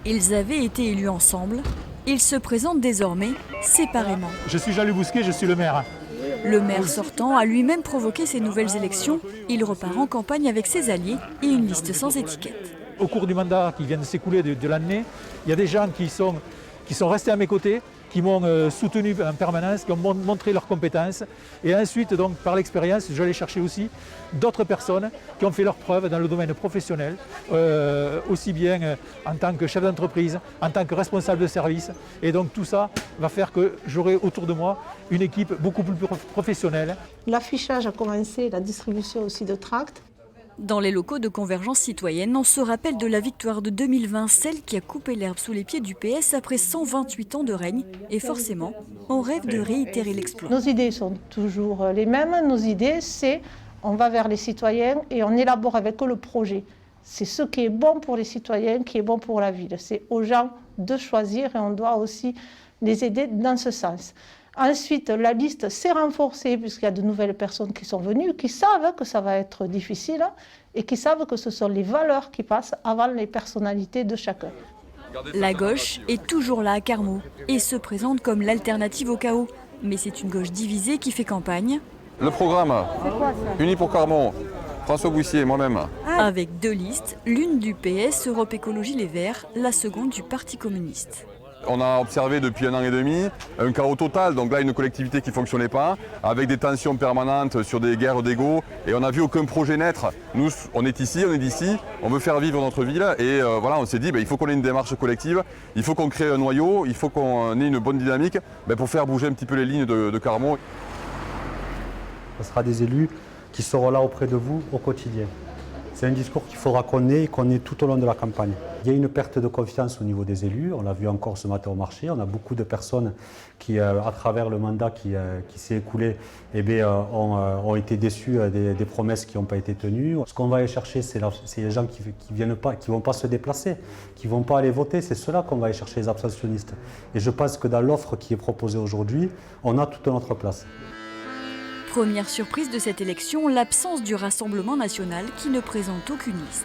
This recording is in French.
Ils avaient été élus ensemble, ils se présentent désormais séparément. Je suis Jean-Luc Bousquet, je suis le maire. Le maire sortant a lui-même provoqué ces nouvelles élections. Il repart en campagne avec ses alliés et une liste sans étiquette. Au cours du mandat qui vient de s'écouler de l'année, il y a des gens qui sont restés à mes côtés, qui m'ont soutenu en permanence, qui ont montré leurs compétences. Et ensuite, donc, par l'expérience, j'allais chercher aussi d'autres personnes qui ont fait leurs preuves dans le domaine professionnel, aussi bien en tant que chef d'entreprise, en tant que responsable de service. Et donc tout ça va faire que j'aurai autour de moi une équipe beaucoup plus professionnelle. L'affichage a commencé, la distribution aussi de tracts. Dans les locaux de Convergence citoyenne, on se rappelle de la victoire de 2020, celle qui a coupé l'herbe sous les pieds du PS après 128 ans de règne. Et forcément, on rêve de réitérer l'exploit. Nos idées sont toujours les mêmes. Nos idées, c'est on va vers les citoyens et on élabore avec eux le projet. C'est ce qui est bon pour les citoyens, qui est bon pour la ville. C'est aux gens de choisir et on doit aussi les aider dans ce sens. Ensuite, la liste s'est renforcée puisqu'il y a de nouvelles personnes qui sont venues, qui savent que ça va être difficile et qui savent que ce sont les valeurs qui passent avant les personnalités de chacun. La gauche est toujours là à Carmaux et se présente comme l'alternative au chaos. Mais c'est une gauche divisée qui fait campagne. Le programme Unis pour Carmaux, François Bouissier et moi-même. Avec deux listes, l'une du PS, Europe Écologie Les Verts, la seconde du Parti communiste. On a observé depuis 1 an et demi un chaos total, donc là une collectivité qui ne fonctionnait pas, avec des tensions permanentes sur des guerres d'ego, et on n'a vu aucun projet naître. Nous, on est ici, on est d'ici, on veut faire vivre notre ville, et voilà, on s'est dit il faut qu'on ait une démarche collective, il faut qu'on crée un noyau, il faut qu'on ait une bonne dynamique pour faire bouger un petit peu les lignes de Carmaux. Ce sera des élus qui seront là auprès de vous au quotidien. C'est un discours qu'il faudra qu'on ait tout au long de la campagne. Il y a une perte de confiance au niveau des élus, on l'a vu encore ce matin au marché. On a beaucoup de personnes qui, à travers le mandat qui s'est écoulé, ont été déçues des promesses qui n'ont pas été tenues. Ce qu'on va aller chercher, c'est les gens qui ne vont pas se déplacer, qui ne vont pas aller voter. C'est cela qu'on va aller chercher, les abstentionnistes. Et je pense que dans l'offre qui est proposée aujourd'hui, on a toute notre place. Première surprise de cette élection, l'absence du Rassemblement national qui ne présente aucune liste.